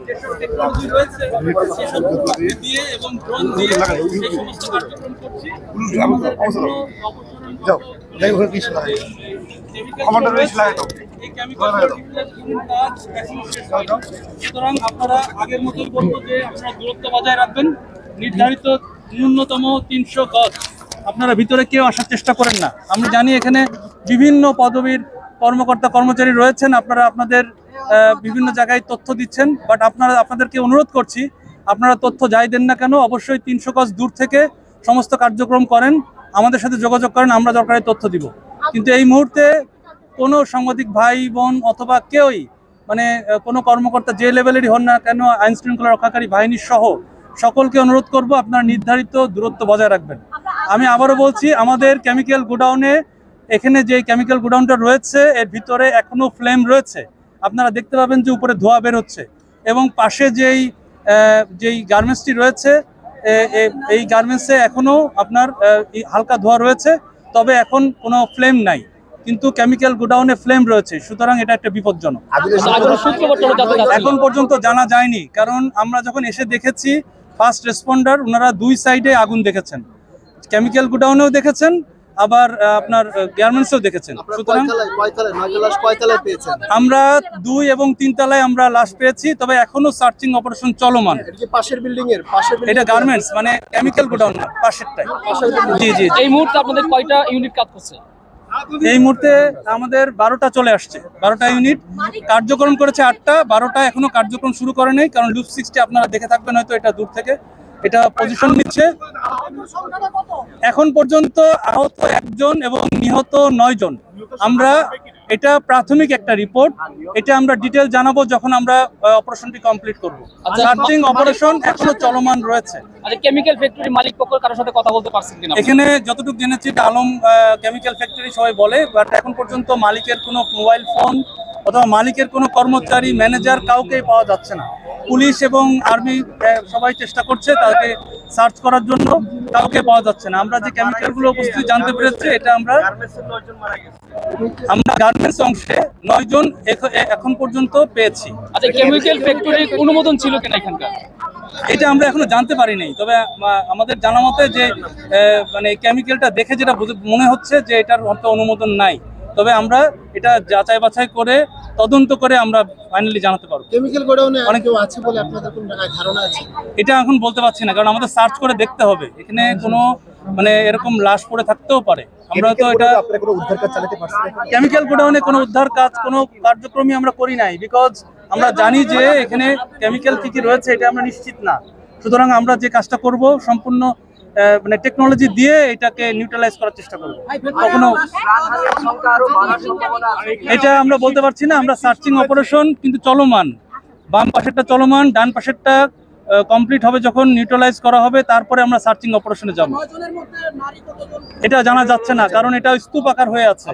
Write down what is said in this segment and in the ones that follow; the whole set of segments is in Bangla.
যেসব টেকনোলজি রয়েছে সেসব দিয়ে এবং ড্রোন দিয়ে সেই সমস্ত কার্যক্রম করছি। আমাদের এখনো এই কেমিক্যাল কাজ এখনো শেষ হয়নি। সুতরাং আপনারা আগের মতোই বলবো যে আপনারা দূরত্ব বজায় রাখবেন। নির্ধারিত ন্যূনতম 300 গজ আপনারা ভিতরে কেউ আসার চেষ্টা করেন না। আমি জানি এখানে বিভিন্ন পদবীর কর্মকর্তা কর্মচারী রয়েছেন, আপনারা আপনাদের বিভিন্ন জায়গায় তথ্য দিচ্ছেন, বাট আপনাদেরকে অনুরোধ করছি আপনারা তথ্য যাই দেন না কেন অবশ্যই 300 গজ দূর থেকে সমস্ত কার্যক্রম করেন, আমাদের সাথে যোগাযোগ করেন, আমরা দরকারি তথ্য দিব। কিন্তু এই মুহূর্তে কোনো সাংবাদিক ভাই বোন অথবা কেউই মানে কোনো কর্মকর্তা যে লেভেলেরই হন না কেন আইন শৃঙ্খলা রক্ষাকারী বাহিনীর সহ সকলকে অনুরোধ করব আপনারা নির্ধারিত দূরত্ব বজায় রাখবেন। আমি আবারও বলছি আমাদের কেমিক্যাল গোডাউনে এখানে যে কেমিক্যাল গোডাউনটা রয়েছে এর ভিতরে এখনো ফ্লেম রয়েছে, আপনারা দেখতে পাবেন যে উপরে ধোঁয়া বের হচ্ছে এবং পাশে যেই গার্মেন্টসটি রয়েছে এই গার্মেন্টসে এখনো আপনার হালকা ধোঁয়া রয়েছে, তবে এখন কোনো ফ্লেম নাই, কিন্তু কেমিক্যাল গোডাউনে ফ্লেম রয়েছে, সুতরাং এটা একটা বিপজ্জনক। এখন পর্যন্ত জানা যায়নি, কারণ আমরা যখন এসে দেখেছি ফার্স্ট রেসপন্ডার ওনারা দুই সাইডে আগুন দেখেছেন, কেমিক্যাল গোডাউনেও দেখেছেন আবার আপনার গার্মেন্টসেও দেখেছেন। সুতরাং আমরা 2 এবং 3 তলায় আমরা লাশ পেয়েছি, তবে এখনো সার্চিং অপারেশন চলমান। এটা গার্মেন্টস মানে কেমিক্যাল গোডাউন না, পাশেরটাই। জি জি। এই মুহূর্তে আপনাদের কয়টা ইউনিট কাজ করছে? এই মুহূর্তে আমাদের 12টা চলে আসছে, 12টা ইউনিট কার্যক্রম করেছে, 8টা 12টা এখনো কার্যক্রম শুরু করে নেই, কারণ লুপ 60 আপনারা দেখে থাকবেন হয়তো, এটা দূর থেকে এটা পজিশন নিচ্ছে। এখন পর্যন্ত আহত 1 জন এবং নিহত 9 জন। আমরা এটা প্রাথমিক একটা রিপোর্ট, এটা আমরা ডিটেল জানাবো যখন আমরা অপারেশনটি কমপ্লিট করব। সার্চিং অপারেশন এখনো চলমান রয়েছে। আচ্ছা, কেমিক্যাল ফ্যাক্টরি মালিক পক্ষের কারোর সাথে কথা বলতে পারছেন কিনা? এখানে যতটুকু জেনেছি আলম কেমিক্যাল ফ্যাক্টরি সবাই বলে, বাট এখন পর্যন্ত মালিকের কোনো মোবাইল ফোন অথবা মালিকের কোনো কর্মচারী ম্যানেজার কাউকেই পাওয়া যাচ্ছে না। পুলিশ এবং আর্মি সবাই চেষ্টা করছে তাকে সার্চ করার জন্য, কাউকে পাওয়া যাচ্ছে না। আমরা যে কেমিক্যালগুলো উপস্থিতি জানতে পেরেছি এটা আমরা গার্মেন্টস অংশে 9 জন এখন পর্যন্ত পেয়েছি। আচ্ছা, কেমিক্যাল ফ্যাক্টরির অনুমোদন ছিল কিনা এখানকার? এটা আমরা এখনো জানতে পারিনি, তবে আমাদের জানা মতে যে মানে কেমিক্যালটা দেখে যেটা মনে হচ্ছে যে এটার অর্থ অনুমোদন নাই, তবে আমরা এটা যাচাই বাছাই করে তদন্ত করে আমরা ফাইনালি জানাতে পারবো। কেমিক্যাল গোডাউনে অনেক কেউ আছে বলে আপনাদের কোনো ধারণা আছে? এটা এখন বলতে পারছি না, কারণ আমাদের সার্চ করে দেখতে হবে, এখানে কোনো মানে এরকম লাশ পড়ে থাকতেও পারে। আমরা তো এটা কেমিক্যাল গোডাউনে কোনো উদ্ধার কাজ কোনো কার্যক্রমই আমরা করি নাই, বিকজ আমরা জানি যে এখানে কেমিক্যাল কি কি রয়েছে এটা আমরা নিশ্চিত না। সুতরাং আমরা যে কাজটা করব সম্পূর্ণ মানে টেকনোলজি দিয়ে এটাকে নিউট্রালাইজ করার চেষ্টা করব। কখনো এটা আমরা বলতে পারছি না। আমরা সার্চিং অপারেশন কিন্তু চলমান, বাম পাশেরটা চলমান, ডান পাশেরটা কমপ্লিট হবে যখন নিউট্রালাইজ করা হবে, তারপরে আমরা সার্চিং অপারেশনে যাব। এটা জানা যাচ্ছে না, কারণ এটা স্তূপ আকার হয়ে আছে,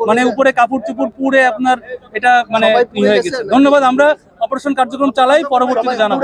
মানে উপরে কাপড় চুপড় পুড়ে আপনার এটা মানে হয়ে গেছে। ধন্যবাদ, আমরা অপারেশন কার্যক্রম চালাই, পরবর্তীতে জানাবো।